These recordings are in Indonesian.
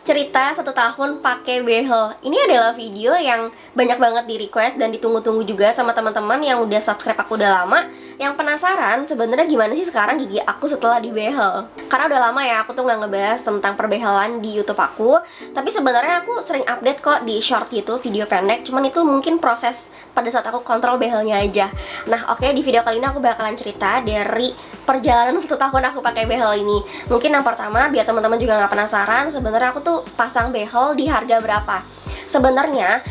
Cerita 1 tahun pakai behel. Ini adalah video yang banyak banget di request dan ditunggu-tunggu juga sama teman-teman yang udah subscribe aku udah lama, yang penasaran sebenarnya gimana sih sekarang gigi aku setelah di behel. Karena udah lama ya aku tuh nggak ngebahas tentang perbehelan di YouTube aku, tapi sebenarnya aku sering update kok di short gitu, video pendek. Cuman itu mungkin proses pada saat aku kontrol behelnya aja. Nah, oke, di video kali ini aku bakalan cerita dari perjalanan 1 tahun aku pakai behel ini. Mungkin yang pertama, biar teman-teman juga nggak penasaran, sebenarnya aku tuh pasang behel di harga berapa. Sebenarnya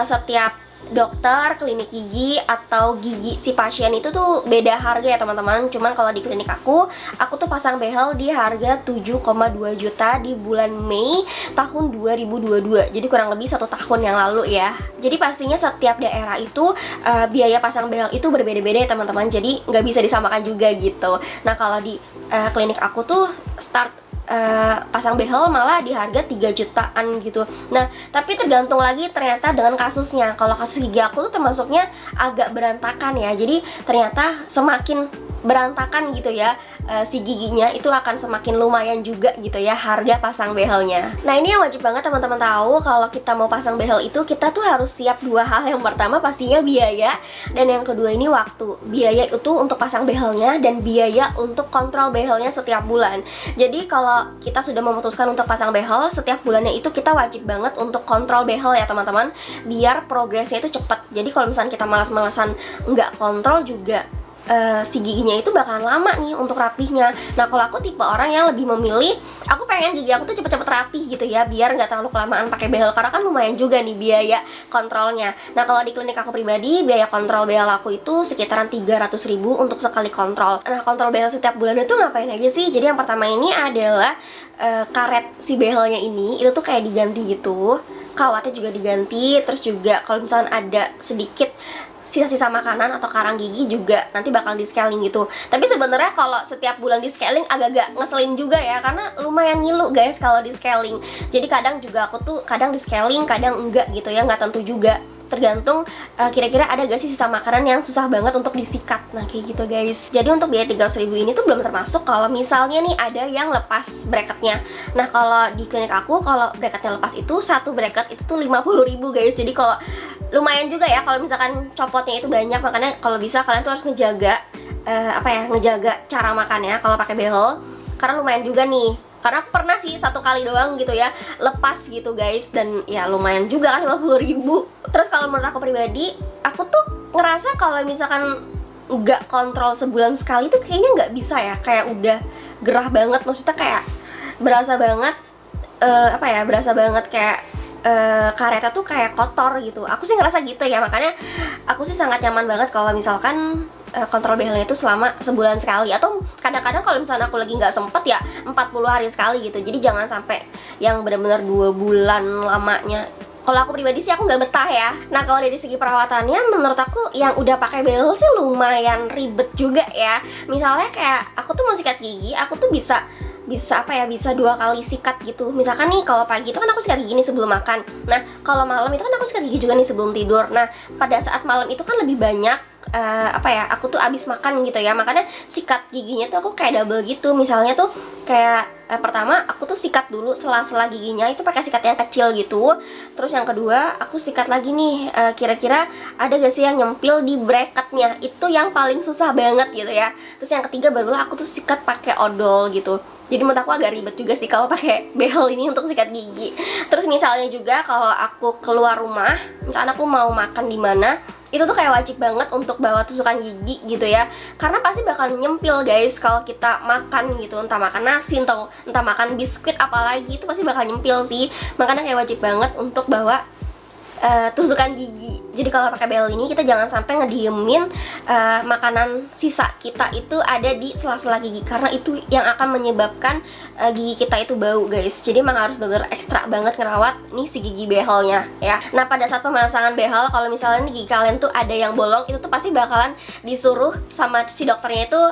setiap dokter, klinik gigi, atau gigi si pasien itu tuh beda harga ya teman-teman. Cuman kalau di klinik aku tuh pasang behel di harga 7,2 juta di bulan Mei tahun 2022. Jadi kurang lebih 1 tahun yang lalu ya. Jadi pastinya setiap daerah itu biaya pasang behel itu berbeda-beda ya teman-teman. Jadi nggak bisa disamakan juga gitu. Nah, kalau di klinik aku tuh start pasang behel malah di harga 3 jutaan gitu. Nah, tapi tergantung lagi ternyata dengan kasusnya. Kalau kasus gigi aku tuh termasuknya agak berantakan ya. Jadi ternyata semakin berantakan gitu ya si giginya, itu akan semakin lumayan juga gitu ya harga pasang behelnya. Nah, ini yang wajib banget teman-teman tahu, kalau kita mau pasang behel itu kita tuh harus siap dua hal. Yang pertama pastinya biaya, dan yang kedua ini waktu. Biaya itu untuk pasang behelnya, dan biaya untuk kontrol behelnya setiap bulan. Jadi kalau kita sudah memutuskan untuk pasang behel, setiap bulannya itu kita wajib banget untuk kontrol behel ya teman-teman, biar progresnya itu cepat. Jadi kalau misalnya kita malas-malasan nggak kontrol juga, si giginya itu bakalan lama nih untuk rapihnya. Nah, kalau aku tipe orang yang lebih memilih, aku pengen gigi aku tuh cepet-cepet rapih gitu ya, biar nggak terlalu kelamaan pakai behel, karena kan lumayan juga nih biaya kontrolnya. Nah, kalau di klinik aku pribadi, biaya kontrol behel aku itu sekitaran 300.000 untuk sekali kontrol. Nah, kontrol behel setiap bulan itu ngapain aja sih? Jadi yang pertama ini adalah karet si behelnya ini, itu tuh kayak diganti gitu, kawatnya juga diganti. Terus juga kalau misalnya ada sedikit sisa-sisa makanan atau karang gigi juga nanti bakal di scaling gitu. Tapi sebenarnya kalau setiap bulan di scaling agak-agak ngeselin juga ya, karena lumayan ngilu guys kalau di scaling. Jadi kadang juga aku tuh kadang di scaling, kadang enggak gitu ya, nggak tentu juga. Tergantung kira-kira ada gak sih sisa makanan yang susah banget untuk disikat. Nah, kayak gitu guys. Jadi untuk biaya 300.000 ini tuh belum termasuk kalau misalnya nih ada yang lepas bracketnya. Nah, kalau di klinik aku, kalau bracketnya lepas itu satu bracket itu tuh 50.000 guys. Jadi kalau lumayan juga ya kalau misalkan copotnya itu banyak. Makanya kalau bisa kalian tuh harus ngejaga ngejaga cara makannya kalau pakai behel, karena lumayan juga nih. Karena aku pernah sih 1 kali doang gitu ya lepas gitu guys, dan ya lumayan juga kan 50.000. Terus kalau menurut aku pribadi, aku tuh ngerasa kalau misalkan nggak kontrol sebulan sekali tuh kayaknya nggak bisa ya, kayak udah gerah banget. Maksudnya kayak berasa banget berasa banget kayak karetnya tuh kayak kotor gitu. Aku sih ngerasa gitu ya, makanya aku sih sangat nyaman banget kalau misalkan kontrol behelnya itu selama sebulan sekali, atau kadang-kadang kalau misalnya aku lagi nggak sempet ya 40 hari sekali gitu. Jadi jangan sampai yang benar-benar 2 bulan lamanya. Kalau aku pribadi sih aku nggak betah ya. Nah, kalau dari segi perawatannya menurut aku yang udah pakai behel sih lumayan ribet juga ya. Misalnya kayak aku tuh mau sikat gigi, aku tuh bisa 2 kali sikat gitu. Misalkan nih kalau pagi itu kan aku sikat gigi nih sebelum makan. Nah, kalau malam itu kan aku sikat gigi juga nih sebelum tidur. Nah, pada saat malam itu kan lebih banyak aku tuh abis makan gitu ya, makanya sikat giginya tuh aku kayak double gitu. Misalnya tuh kayak pertama aku tuh sikat dulu sela-sela giginya itu pakai sikat yang kecil gitu. Terus yang kedua aku sikat lagi nih kira-kira ada gak sih yang nyempil di bracketnya, itu yang paling susah banget gitu ya. Terus yang ketiga barulah aku tuh sikat pakai odol gitu. Jadi menurut aku agak ribet juga sih kalau pakai behel ini untuk sikat gigi. Terus misalnya juga kalau aku keluar rumah, misalnya aku mau makan di mana, itu tuh kayak wajib banget untuk bawa tusukan gigi gitu ya, karena pasti bakal nyempil guys kalau kita makan gitu, entah makan nasi, entah makan biskuit, apalagi itu pasti bakal nyempil sih. Makanya kayak wajib banget untuk bawa tusukan gigi. Jadi kalau pakai behel ini kita jangan sampai ngediemin makanan sisa kita itu ada di sela-sela gigi, karena itu yang akan menyebabkan gigi kita itu bau guys. Jadi emang harus bener ekstra banget ngerawat nih si gigi behelnya ya. Nah, pada saat pemasangan behel, kalau misalnya nih gigi kalian tuh ada yang bolong, itu tuh pasti bakalan disuruh sama si dokternya itu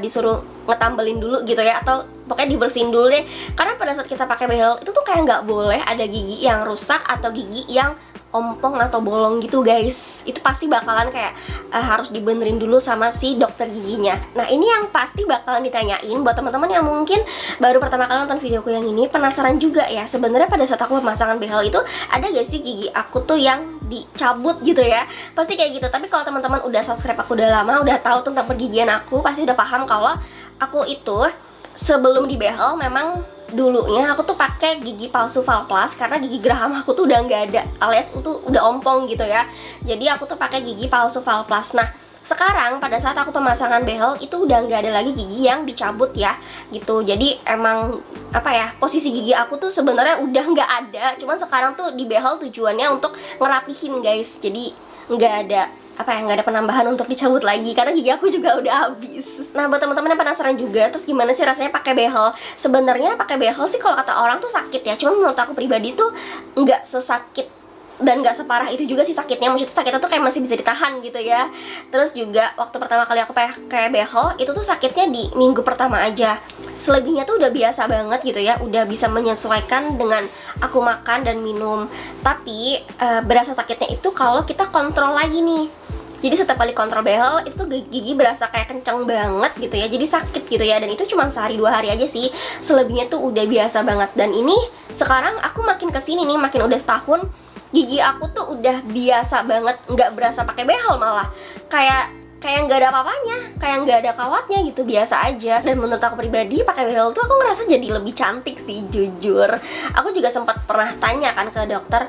disuruh ngetambelin dulu gitu ya, atau pokoknya dibersihin dulu deh. Karena pada saat kita pakai behel itu tuh kayak nggak boleh ada gigi yang rusak atau gigi yang ompong atau bolong gitu guys. Itu pasti bakalan kayak harus dibenerin dulu sama si dokter giginya. Nah ini yang pasti bakalan ditanyain buat teman-teman yang mungkin baru pertama kali nonton videoku yang ini, penasaran juga ya sebenarnya pada saat aku pemasangan behel itu ada gak sih gigi aku tuh yang dicabut gitu ya. Pasti kayak gitu. Tapi kalau teman-teman udah subscribe aku udah lama, udah tahu tentang pergigian aku, pasti udah paham kalau aku itu sebelum di behel memang dulunya aku tuh pakai gigi palsu Valplas karena gigi geraham aku tuh udah nggak ada, alias itu udah ompong gitu ya. Jadi aku tuh pakai gigi palsu Valplas. Nah sekarang pada saat aku pemasangan behel itu udah nggak ada lagi gigi yang dicabut ya gitu. Jadi emang apa ya, posisi gigi aku tuh sebenarnya udah nggak ada, cuman sekarang tuh di behel tujuannya untuk ngerapihin guys. Jadi nggak ada apa ya, nggak ada penambahan untuk dicabut lagi karena gigi aku juga udah habis. Nah buat teman-teman yang penasaran juga, terus gimana sih rasanya pakai behel? Sebenarnya pakai behel sih kalau kata orang tuh sakit ya, cuma menurut aku pribadi tuh nggak sesakit dan nggak separah itu juga sih sakitnya. Maksudnya sakitnya tuh kayak masih bisa ditahan gitu ya. Terus juga waktu pertama kali aku pakai behel itu tuh sakitnya di minggu pertama aja. Selebihnya tuh udah biasa banget gitu ya, udah bisa menyesuaikan dengan aku makan dan minum. Tapi berasa sakitnya itu kalau kita kontrol lagi nih. Jadi setiap kali kontrol behel itu tuh gigi berasa kayak kenceng banget gitu ya. Jadi sakit gitu ya. Dan itu cuma sehari 2 hari aja sih. Selebihnya tuh udah biasa banget. Dan ini sekarang aku makin kesini nih, makin udah setahun, gigi aku tuh udah biasa banget, nggak berasa pakai behel malah. Kayak nggak ada apa-apanya, kayak nggak ada kawatnya gitu, biasa aja. Dan menurut aku pribadi pakai behel tuh aku ngerasa jadi lebih cantik sih, jujur. Aku juga sempat pernah tanya kan ke dokter,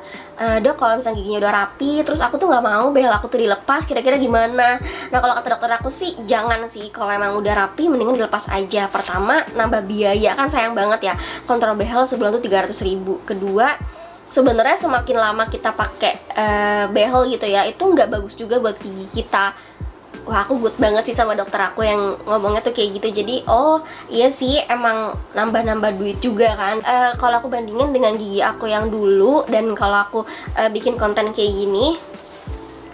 dok kalau misalnya giginya udah rapi, terus aku tuh nggak mau behel aku tuh dilepas, kira-kira gimana? Nah kalau kata dokter aku sih jangan sih, kalau emang udah rapi mendingan dilepas aja. Pertama nambah biaya kan, sayang banget ya, kontrol behel sebulan tuh 300.000. Kedua sebenarnya semakin lama kita pakai behel gitu ya, itu nggak bagus juga buat gigi kita. Wah aku good banget sih sama dokter aku yang ngomongnya tuh kayak gitu. Jadi oh iya sih emang nambah-nambah duit juga kan. Kalau aku bandingin dengan gigi aku yang dulu dan kalau aku bikin konten kayak gini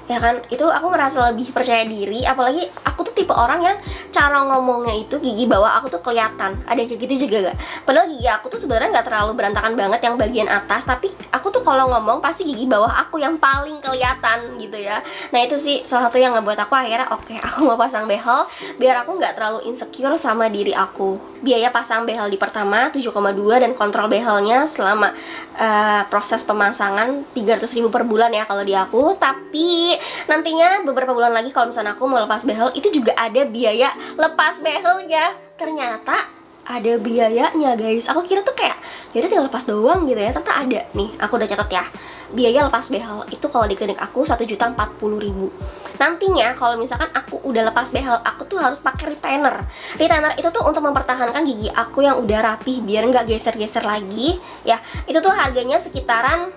ya kan, itu aku ngerasa lebih percaya diri. Apalagi aku tuh tipe orang yang cara ngomongnya itu gigi bawah aku tuh kelihatan. Ada yang kayak gitu juga gak? Padahal gigi aku tuh sebenarnya nggak terlalu berantakan banget yang bagian atas, tapi aku tuh kalau ngomong pasti gigi bawah aku yang paling kelihatan gitu ya. Nah itu sih salah satu yang ngebuat aku akhirnya oke, aku mau pasang behel biar aku nggak terlalu insecure sama diri aku. Biaya pasang behel di pertama 7,2 dan kontrol behelnya selama proses pemasangan 300.000 per bulan ya kalau di aku. Tapi nantinya beberapa bulan lagi kalau misalnya aku mau lepas behel itu juga ada biaya lepas behelnya. Ternyata ada biayanya guys. Aku kira tuh kayak yaudah tinggal lepas doang gitu ya, ternyata ada. Nih aku udah catat ya, biaya lepas behel itu kalau di klinik aku 1.040.000. Nantinya kalau misalkan aku udah lepas behel, aku tuh harus pakai retainer. Retainer itu tuh untuk mempertahankan gigi aku yang udah rapih biar nggak geser-geser lagi ya. Itu tuh harganya sekitaran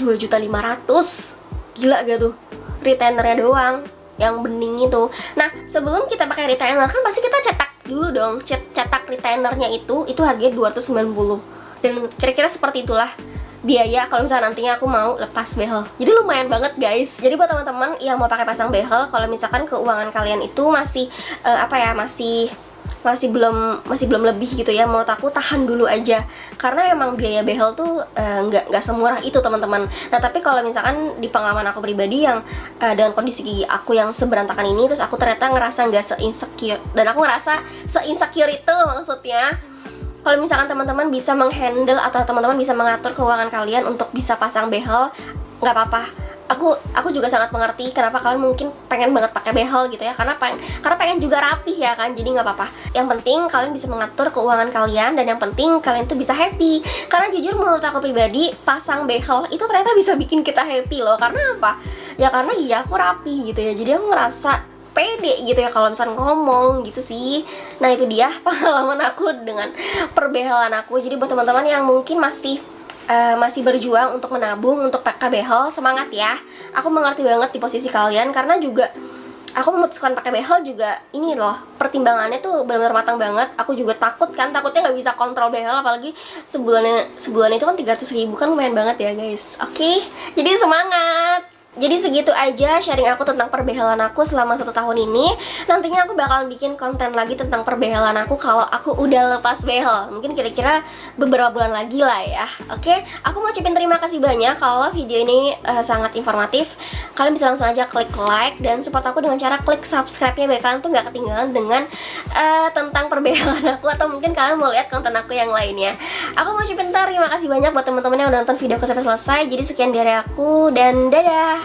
2.500.000. Gila gak tuh? Retainernya doang yang bening itu. Nah sebelum kita pakai retainer kan pasti kita cetak dulu dong. Cetak retainernya itu harganya 290. Dan kira-kira seperti itulah biaya kalau misalnya nantinya aku mau lepas behel. Jadi lumayan banget guys. Jadi buat teman-teman yang mau pakai pasang behel, kalau misalkan keuangan kalian itu masih masih belum lebih gitu ya, menurut aku tahan dulu aja karena emang biaya behel tuh nggak semurah itu teman-teman. Nah tapi kalau misalkan di pengalaman aku pribadi yang dengan kondisi gigi aku yang seberantakan ini, terus aku ternyata ngerasa nggak se-insecure, dan aku ngerasa se-insecure itu maksudnya kalau misalkan teman-teman bisa menghandle atau teman-teman bisa mengatur keuangan kalian untuk bisa pasang behel, nggak apa-apa. Aku juga sangat mengerti kenapa kalian mungkin pengen banget pakai behel gitu ya, karena pengen juga rapih ya kan. Jadi nggak apa-apa, yang penting kalian bisa mengatur keuangan kalian dan yang penting kalian tuh bisa happy. Karena jujur menurut aku pribadi pasang behel itu ternyata bisa bikin kita happy loh. Karena apa? Ya karena gigi aku rapi gitu ya, jadi aku ngerasa pede gitu ya kalau misalnya ngomong gitu sih. Nah itu dia pengalaman aku dengan perbehelan aku. Jadi buat teman-teman yang mungkin masih berjuang untuk menabung untuk pakai behel, semangat ya. Aku mengerti banget di posisi kalian karena juga aku memutuskan pakai behel juga ini loh, pertimbangannya tuh benar-benar matang banget. Aku juga takutnya nggak bisa kontrol behel, apalagi sebulan itu kan 300.000 kan lumayan banget ya guys. Oke, jadi semangat. Jadi segitu aja sharing aku tentang perbehelan aku selama 1 tahun ini. Nantinya aku bakalan bikin konten lagi tentang perbehelan aku kalau aku udah lepas behel. Mungkin kira-kira beberapa bulan lagi lah ya. Oke, aku mau ucapin terima kasih banyak kalau video ini sangat informatif. Kalian bisa langsung aja klik like dan support aku dengan cara klik subscribe-nya biar kalian tuh gak ketinggalan dengan tentang perbehelan aku, atau mungkin kalian mau lihat konten aku yang lainnya. Aku mau ucapin terima kasih banyak buat teman-teman yang udah nonton video aku sampai selesai. Jadi sekian dari aku dan dadah.